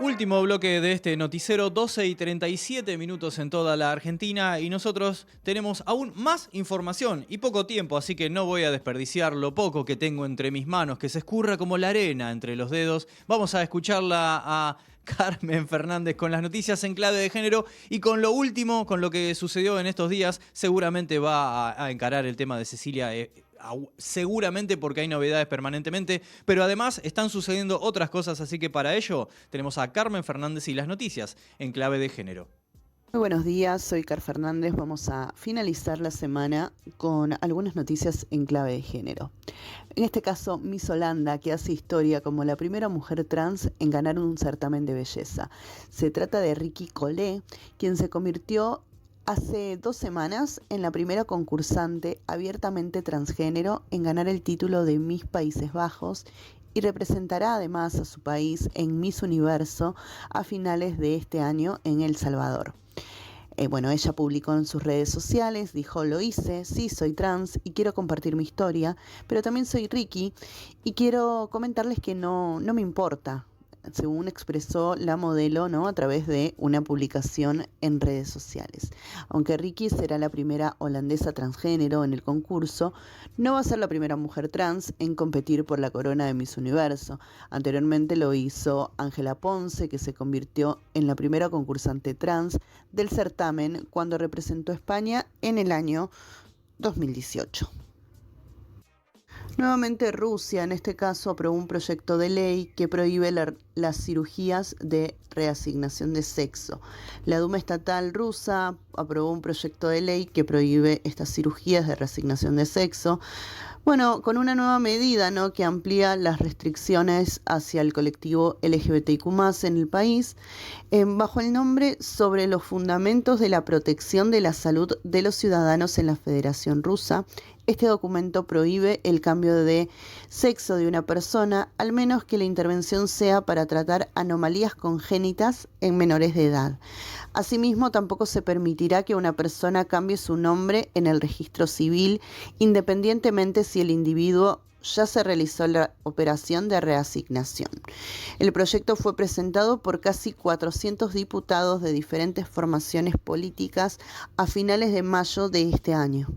Último bloque de este noticiero, 12:37 en toda la Argentina y nosotros tenemos aún más información y poco tiempo, así que no voy a desperdiciar lo poco que tengo entre mis manos, que se escurra como la arena entre los dedos. Vamos a escucharla a Carmen Fernández con las noticias en clave de género y con lo último, con lo que sucedió en estos días, seguramente va a encarar el tema de Cecilia. Seguramente porque hay novedades permanentemente, pero además están sucediendo otras cosas, así que para ello tenemos a Carmen Fernández y las noticias en clave de género. Muy buenos días, soy Car Fernández. Vamos a finalizar la semana con algunas noticias en clave de género. En este caso, Miss Holanda, que hace historia como la primera mujer trans en ganar un certamen de belleza. Se trata de Ricky Collet, quien se convirtió hace 2 semanas en la primera concursante abiertamente transgénero en ganar el título de Miss Países Bajos y representará además a su país en Miss Universo a finales de este año en El Salvador. Ella publicó en sus redes sociales, dijo: lo hice, sí, soy trans y quiero compartir mi historia, pero también soy Ricky y quiero comentarles que no me importa, según expresó la modelo, ¿no?, a través de una publicación en redes sociales. Aunque Ricky será la primera holandesa transgénero en el concurso, no va a ser la primera mujer trans en competir por la corona de Miss Universo. Anteriormente lo hizo Ángela Ponce, que se convirtió en la primera concursante trans del certamen cuando representó a España en el año 2018. Nuevamente Rusia, en este caso, aprobó un proyecto de ley que prohíbe las cirugías de reasignación de sexo. La Duma estatal rusa aprobó un proyecto de ley que prohíbe estas cirugías de reasignación de sexo. Con una nueva medida, ¿no?, que amplía las restricciones hacia el colectivo LGBTIQ+ en el país, bajo el nombre Sobre los fundamentos de la protección de la salud de los ciudadanos en la Federación Rusa. Este documento prohíbe el cambio de sexo de una persona, al menos que la intervención sea para tratar anomalías congénitas en menores de edad. Asimismo, tampoco se permitirá que una persona cambie su nombre en el registro civil, independientemente si el individuo ya se realizó la operación de reasignación. El proyecto fue presentado por casi 400 diputados de diferentes formaciones políticas a finales de mayo de este año.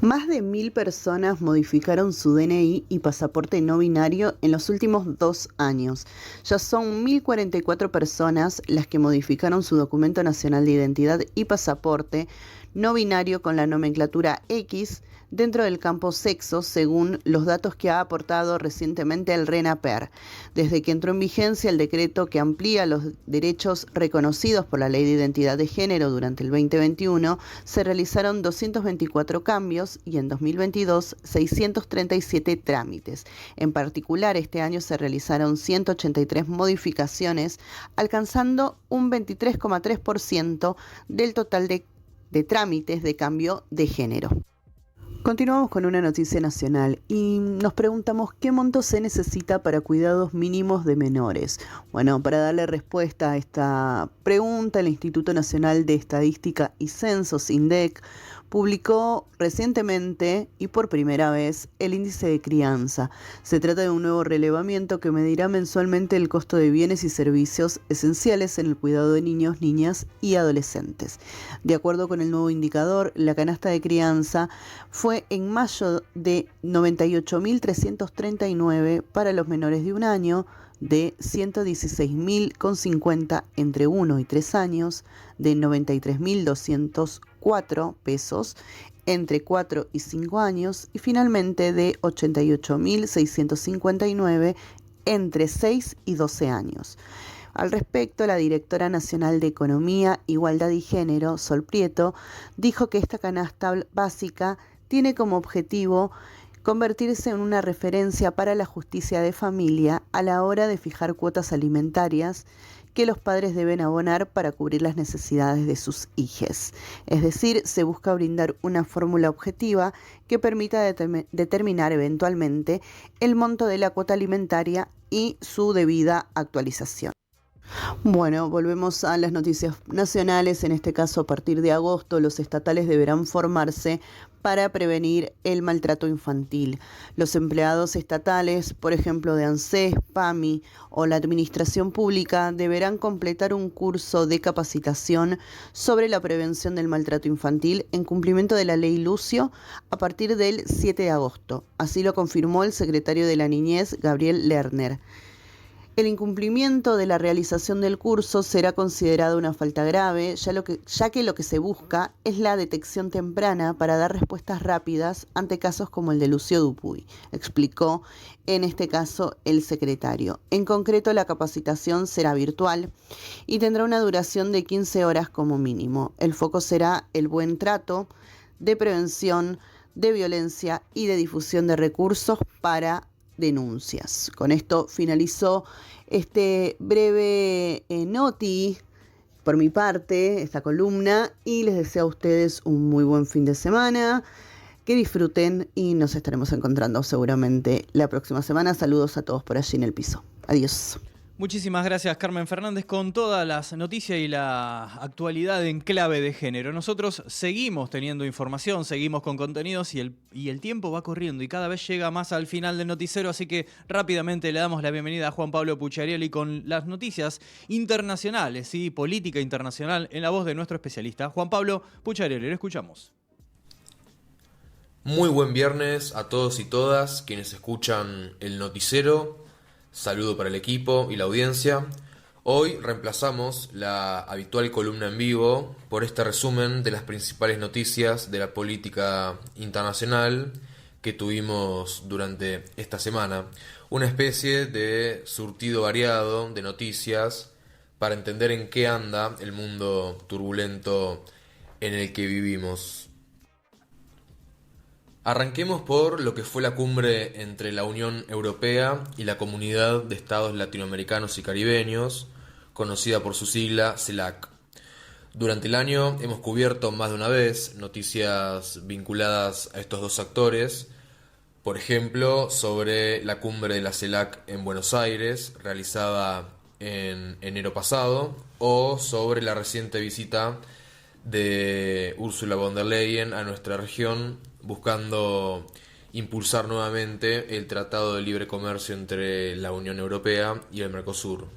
Más de 1.000 personas modificaron su DNI y pasaporte no binario en los últimos 2 años. Ya son 1.044 personas las que modificaron su documento nacional de identidad y pasaporte no binario con la nomenclatura X dentro del campo sexo, según los datos que ha aportado recientemente el RENAPER. Desde que entró en vigencia el decreto que amplía los derechos reconocidos por la Ley de Identidad de Género durante el 2021, se realizaron 224 cambios y en 2022 637 trámites. En particular, este año se realizaron 183 modificaciones, alcanzando un 23,3% del total de trámites de cambio de género. Continuamos con una noticia nacional y nos preguntamos qué monto se necesita para cuidados mínimos de menores. Para darle respuesta a esta pregunta, el Instituto Nacional de Estadística y Censos, INDEC, publicó recientemente y por primera vez el índice de crianza. Se trata de un nuevo relevamiento que medirá mensualmente el costo de bienes y servicios esenciales en el cuidado de niños, niñas y adolescentes. De acuerdo con el nuevo indicador, la canasta de crianza fue en mayo de 98.339 para los menores de 1 año, de 116.050 entre 1 y 3 años, de 93.204 pesos entre 4 y 5 años y finalmente de 88.659 entre 6 y 12 años. Al respecto, la directora nacional de Economía, Igualdad y Género, Sol Prieto, dijo que esta canasta básica tiene como objetivo convertirse en una referencia para la justicia de familia a la hora de fijar cuotas alimentarias que los padres deben abonar para cubrir las necesidades de sus hijes. Es decir, se busca brindar una fórmula objetiva que permita determinar eventualmente el monto de la cuota alimentaria y su debida actualización. Bueno, volvemos a las noticias nacionales. En este caso, a partir de agosto, los estatales deberán formarse para prevenir el maltrato infantil. Los empleados estatales, por ejemplo, de ANSES, PAMI o la Administración Pública, deberán completar un curso de capacitación sobre la prevención del maltrato infantil en cumplimiento de la Ley Lucio a partir del 7 de agosto. Así lo confirmó el secretario de la Niñez, Gabriel Lerner. El incumplimiento de la realización del curso será considerado una falta grave, ya que lo que se busca es la detección temprana para dar respuestas rápidas ante casos como el de Lucio Dupuy, explicó en este caso el secretario. En concreto, la capacitación será virtual y tendrá una duración de 15 horas como mínimo. El foco será el buen trato, de prevención, de violencia y de difusión de recursos para denuncias. Con esto finalizó este breve noti por mi parte, esta columna, y les deseo a ustedes un muy buen fin de semana, que disfruten y nos estaremos encontrando seguramente la próxima semana. Saludos a todos por allí en el piso. Adiós. Muchísimas gracias, Carmen Fernández, con todas las noticias y la actualidad en clave de género. Nosotros seguimos teniendo información, seguimos con contenidos y el tiempo va corriendo y cada vez llega más al final del noticiero, así que rápidamente le damos la bienvenida a Juan Pablo Pucciarelli con las noticias internacionales, ¿sí? Política internacional, en la voz de nuestro especialista. Juan Pablo Pucciarelli, le escuchamos. Muy buen viernes a todos y todas quienes escuchan el noticiero. Saludo para el equipo y la audiencia. Hoy reemplazamos la habitual columna en vivo por este resumen de las principales noticias de la política internacional que tuvimos durante esta semana. Una especie de surtido variado de noticias para entender en qué anda el mundo turbulento en el que vivimos. Arranquemos por lo que fue la cumbre entre la Unión Europea y la Comunidad de Estados Latinoamericanos y Caribeños, conocida por su sigla CELAC. Durante el año hemos cubierto más de una vez noticias vinculadas a estos dos actores, por ejemplo, sobre la cumbre de la CELAC en Buenos Aires, realizada en enero pasado, o sobre la reciente visita de Ursula von der Leyen a nuestra región, buscando impulsar nuevamente el Tratado de Libre Comercio entre la Unión Europea y el Mercosur.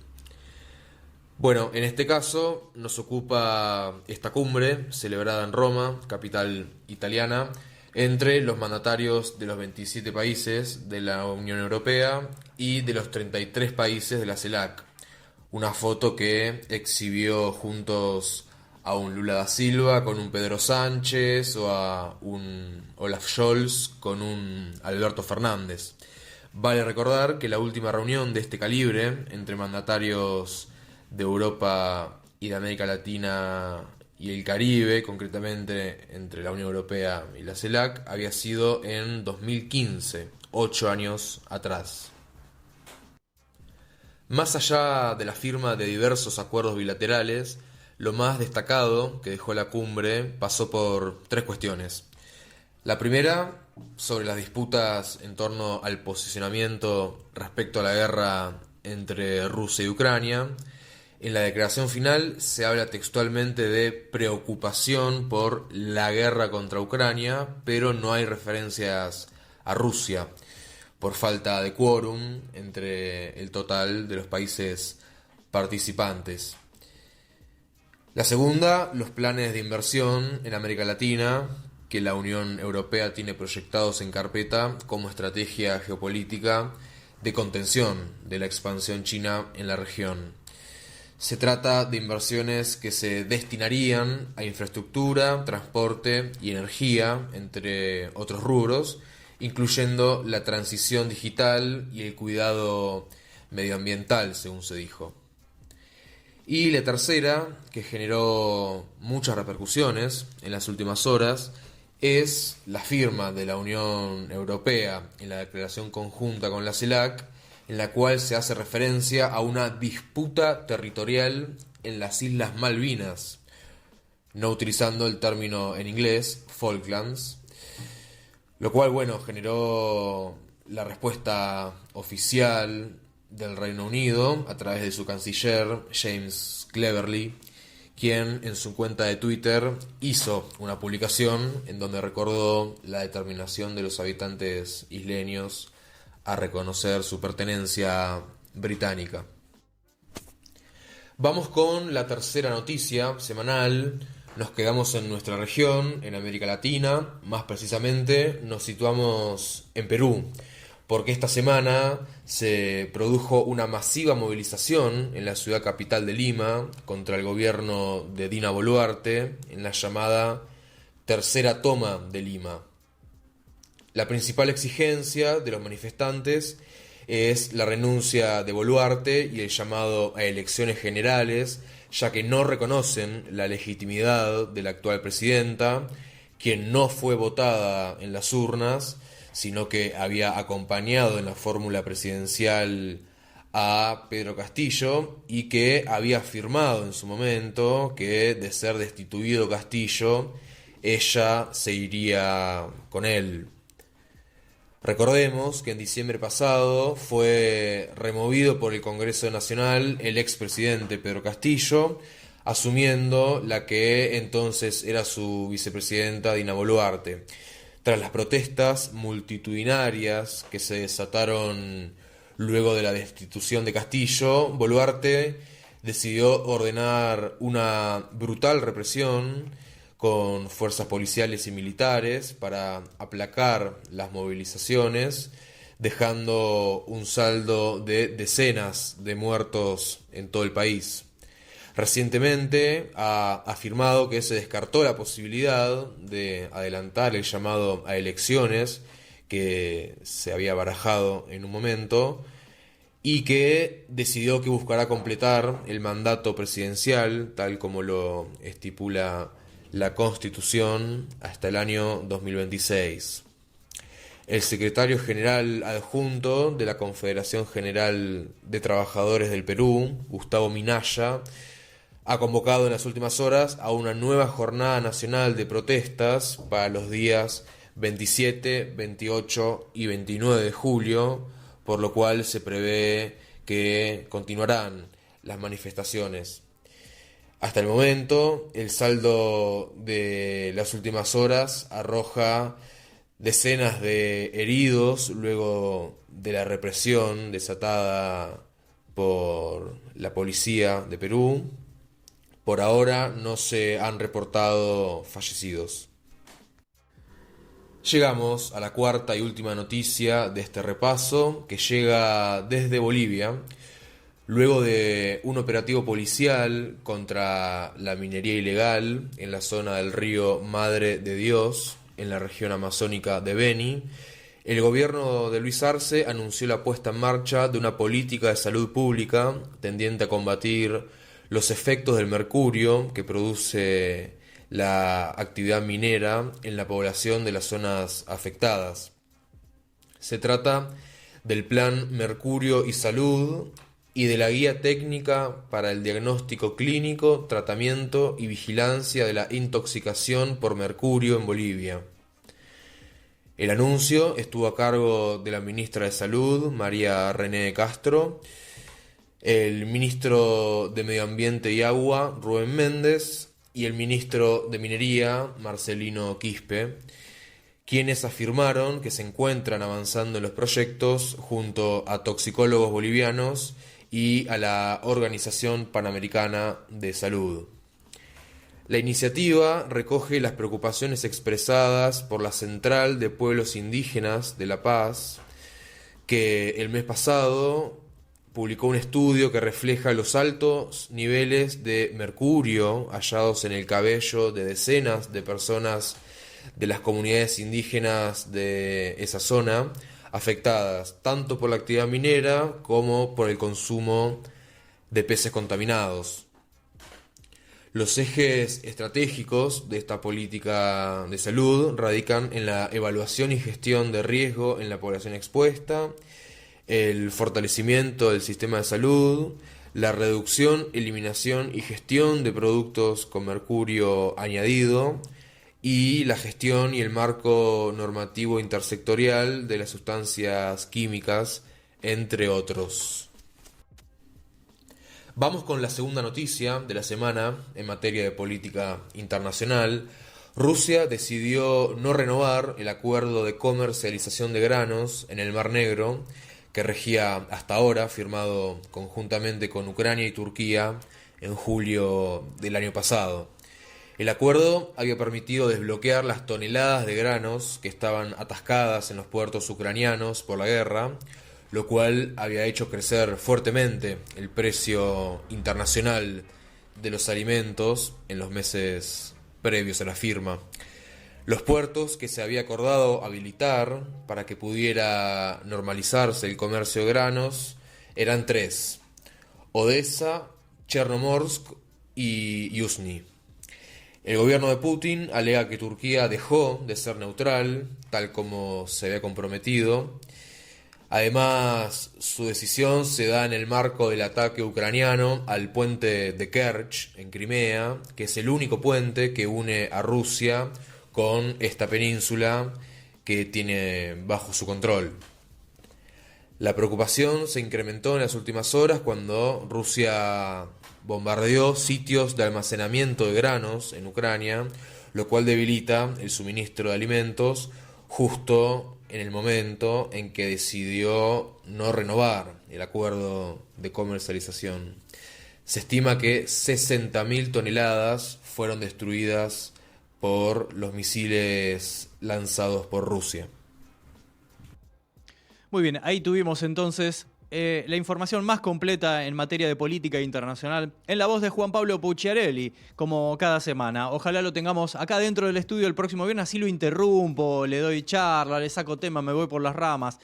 Bueno, en este caso nos ocupa esta cumbre celebrada en Roma, capital italiana, entre los mandatarios de los 27 países de la Unión Europea y de los 33 países de la CELAC. Una foto que exhibió juntos a un Lula da Silva con un Pedro Sánchez o a un Olaf Scholz con un Alberto Fernández. Vale recordar que la última reunión de este calibre entre mandatarios de Europa y de América Latina y el Caribe, concretamente entre la Unión Europea y la CELAC, había sido en 2015, 8 años atrás. Más allá de la firma de diversos acuerdos bilaterales, lo más destacado que dejó la cumbre pasó por tres cuestiones. La primera, sobre las disputas en torno al posicionamiento respecto a la guerra entre Rusia y Ucrania. En la declaración final se habla textualmente de preocupación por la guerra contra Ucrania, pero no hay referencias a Rusia, por falta de quórum entre el total de los países participantes. La segunda, los planes de inversión en América Latina, que la Unión Europea tiene proyectados en carpeta como estrategia geopolítica de contención de la expansión china en la región. Se trata de inversiones que se destinarían a infraestructura, transporte y energía, entre otros rubros, incluyendo la transición digital y el cuidado medioambiental, según se dijo. Y la tercera, que generó muchas repercusiones en las últimas horas, es la firma de la Unión Europea en la declaración conjunta con la CELAC, en la cual se hace referencia a una disputa territorial en las Islas Malvinas, no utilizando el término en inglés, Falklands, lo cual, generó la respuesta oficial del Reino Unido a través de su canciller James Cleverly, quien en su cuenta de Twitter hizo una publicación en donde recordó la determinación de los habitantes isleños a reconocer su pertenencia británica. Vamos con la tercera noticia semanal. Nos quedamos en nuestra región, en América Latina. Más precisamente nos situamos en Perú, porque esta semana se produjo una masiva movilización en la ciudad capital de Lima contra el gobierno de Dina Boluarte en la llamada tercera toma de Lima. La principal exigencia de los manifestantes es la renuncia de Boluarte y el llamado a elecciones generales, ya que no reconocen la legitimidad de la actual presidenta, quien no fue votada en las urnas, sino que había acompañado en la fórmula presidencial a Pedro Castillo y que había afirmado en su momento que, de ser destituido Castillo, ella se iría con él. Recordemos que en diciembre pasado fue removido por el Congreso Nacional el expresidente Pedro Castillo, asumiendo la que entonces era su vicepresidenta Dina Boluarte. Tras las protestas multitudinarias que se desataron luego de la destitución de Castillo, Boluarte decidió ordenar una brutal represión con fuerzas policiales y militares para aplacar las movilizaciones, dejando un saldo de decenas de muertos en todo el país. Recientemente ha afirmado que se descartó la posibilidad de adelantar el llamado a elecciones que se había barajado en un momento y que decidió que buscará completar el mandato presidencial tal como lo estipula la Constitución hasta el año 2026. El secretario general adjunto de la Confederación General de Trabajadores del Perú, Gustavo Minaya, ha convocado en las últimas horas a una nueva jornada nacional de protestas para los días 27, 28 y 29 de julio, por lo cual se prevé que continuarán las manifestaciones. Hasta el momento, el saldo de las últimas horas arroja decenas de heridos luego de la represión desatada por la policía de Perú. Por ahora no se han reportado fallecidos. Llegamos a la cuarta y última noticia de este repaso, que llega desde Bolivia. Luego de un operativo policial contra la minería ilegal en la zona del río Madre de Dios, en la región amazónica de Beni, el gobierno de Luis Arce anunció la puesta en marcha de una política de salud pública tendiente a combatir los efectos del mercurio que produce la actividad minera en la población de las zonas afectadas. Se trata del Plan Mercurio y Salud y de la Guía Técnica para el Diagnóstico Clínico, Tratamiento y Vigilancia de la Intoxicación por Mercurio en Bolivia. El anuncio estuvo a cargo de la ministra de Salud, María René Castro, el ministro de Medio Ambiente y Agua, Rubén Méndez, y el ministro de Minería, Marcelino Quispe, quienes afirmaron que se encuentran avanzando en los proyectos junto a toxicólogos bolivianos y a la Organización Panamericana de Salud. La iniciativa recoge las preocupaciones expresadas por la Central de Pueblos Indígenas de La Paz, que el mes pasado publicó un estudio que refleja los altos niveles de mercurio hallados en el cabello de decenas de personas de las comunidades indígenas de esa zona, afectadas tanto por la actividad minera como por el consumo de peces contaminados. Los ejes estratégicos de esta política de salud radican en la evaluación y gestión de riesgo en la población expuesta, el fortalecimiento del sistema de salud, la reducción, eliminación y gestión de productos con mercurio añadido, y la gestión y el marco normativo intersectorial de las sustancias químicas, entre otros. Vamos con la segunda noticia de la semana en materia de política internacional. Rusia decidió no renovar el acuerdo de comercialización de granos en el Mar Negro que regía hasta ahora, firmado conjuntamente con Ucrania y Turquía en julio del año pasado. El acuerdo había permitido desbloquear las toneladas de granos que estaban atascadas en los puertos ucranianos por la guerra, lo cual había hecho crecer fuertemente el precio internacional de los alimentos en los meses previos a la firma. Los puertos que se había acordado habilitar para que pudiera normalizarse el comercio de granos eran 3: Odessa, Chernomorsk y Yuzhny. El gobierno de Putin alega que Turquía dejó de ser neutral, tal como se había comprometido. Además, su decisión se da en el marco del ataque ucraniano al puente de Kerch, en Crimea, que es el único puente que une a Rusia con esta península que tiene bajo su control. La preocupación se incrementó en las últimas horas cuando Rusia bombardeó sitios de almacenamiento de granos en Ucrania, lo cual debilita el suministro de alimentos justo en el momento en que decidió no renovar el acuerdo de comercialización. Se estima que 60.000 toneladas fueron destruidas por los misiles lanzados por Rusia. Muy bien, ahí tuvimos entonces la información más completa en materia de política internacional en la voz de Juan Pablo Pucciarelli, como cada semana. Ojalá lo tengamos acá dentro del estudio el próximo viernes, así lo interrumpo, le doy charla, le saco tema, me voy por las ramas.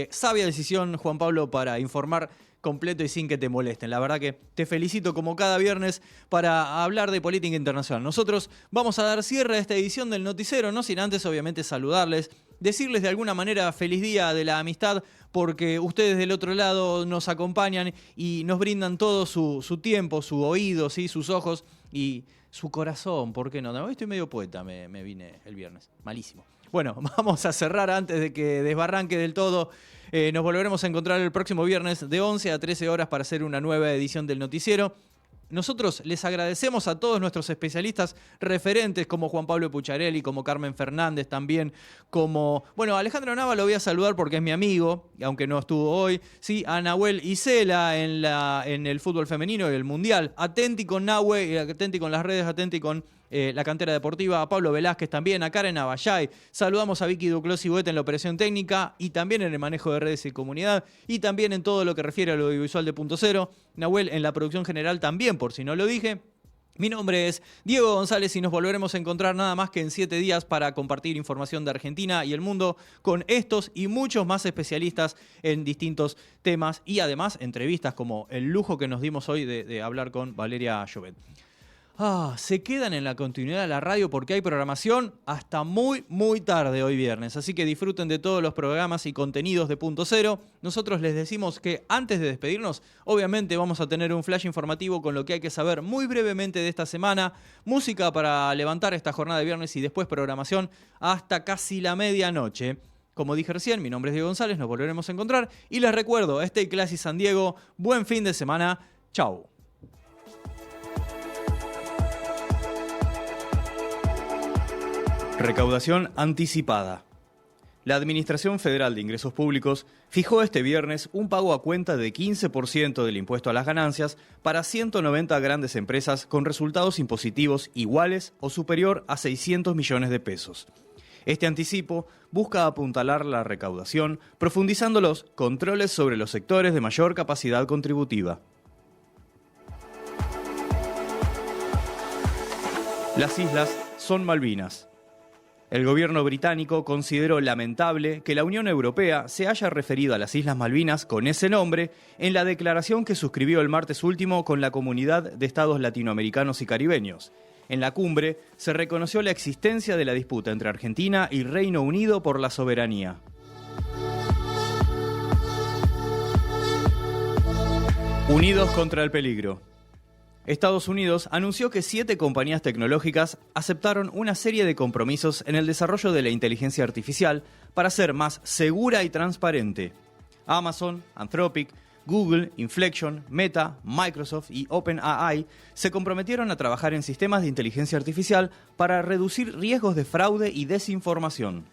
Sabia decisión, Juan Pablo, para informar completo y sin que te molesten. La verdad que te felicito como cada viernes para hablar de política internacional. Nosotros vamos a dar cierre a esta edición del Noticiero, no sin antes obviamente saludarles, decirles de alguna manera feliz día de la amistad, porque ustedes del otro lado nos acompañan y nos brindan todo su tiempo, su oído, ¿sí? Sus ojos y su corazón, ¿por qué no? Hoy estoy medio poeta, me vine el viernes, malísimo. Bueno, vamos a cerrar antes de que desbarranque del todo. Nos volveremos a encontrar el próximo viernes de 11 a 13 horas para hacer una nueva edición del Noticiero. Nosotros les agradecemos a todos nuestros especialistas referentes como Juan Pablo Pucciarelli, como Carmen Fernández también, como... Bueno, Alejandro Nava lo voy a saludar porque es mi amigo, aunque no estuvo hoy. Sí, a Nahuel Isela en el fútbol femenino y el Mundial. Atenti con Nahue, atenti con las redes, atenti con la cantera deportiva, a Pablo Velázquez también, a Karen Abayay. Saludamos a Vicky Duclos y Boeta en la operación técnica y también en el manejo de redes y comunidad y también en todo lo que refiere al audiovisual de Punto Cero. Nahuel en la producción general también, por si no lo dije. Mi nombre es Diego González y nos volveremos a encontrar nada más que en 7 días para compartir información de Argentina y el mundo con estos y muchos más especialistas en distintos temas y además entrevistas como el lujo que nos dimos hoy de hablar con Valeria Llobet. Se quedan en la continuidad de la radio porque hay programación hasta muy, muy tarde hoy viernes. Así que disfruten de todos los programas y contenidos de Punto Cero. Nosotros les decimos que antes de despedirnos, obviamente vamos a tener un flash informativo con lo que hay que saber muy brevemente de esta semana. Música para levantar esta jornada de viernes y después programación hasta casi la medianoche. Como dije recién, mi nombre es Diego González, nos volveremos a encontrar. Y les recuerdo, Stay Classy San Diego, buen fin de semana. Chau. Recaudación anticipada. La Administración Federal de Ingresos Públicos fijó este viernes un pago a cuenta de 15% del impuesto a las ganancias para 190 grandes empresas con resultados impositivos iguales o superior a 600 millones de pesos. Este anticipo busca apuntalar la recaudación, profundizando los controles sobre los sectores de mayor capacidad contributiva. Las islas son Malvinas. El gobierno británico consideró lamentable que la Unión Europea se haya referido a las Islas Malvinas con ese nombre en la declaración que suscribió el martes último con la Comunidad de Estados Latinoamericanos y Caribeños. En la cumbre se reconoció la existencia de la disputa entre Argentina y Reino Unido por la soberanía. Unidos contra el peligro. Estados Unidos anunció que 7 compañías tecnológicas aceptaron una serie de compromisos en el desarrollo de la inteligencia artificial para ser más segura y transparente. Amazon, Anthropic, Google, Inflection, Meta, Microsoft y OpenAI se comprometieron a trabajar en sistemas de inteligencia artificial para reducir riesgos de fraude y desinformación.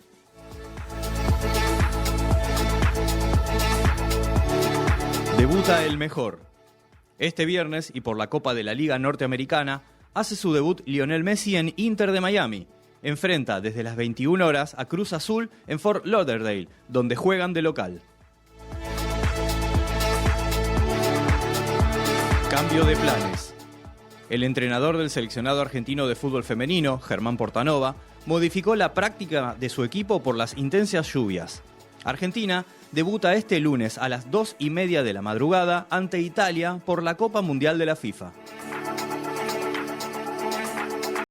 Debuta el mejor. Este viernes, y por la Copa de la Liga Norteamericana, hace su debut Lionel Messi en Inter de Miami. Enfrenta desde las 21 horas a Cruz Azul en Fort Lauderdale, donde juegan de local. Cambio de planes. El entrenador del seleccionado argentino de fútbol femenino, Germán Portanova, modificó la práctica de su equipo por las intensas lluvias. Argentina debuta este lunes a las 2:30 de la madrugada ante Italia por la Copa Mundial de la FIFA.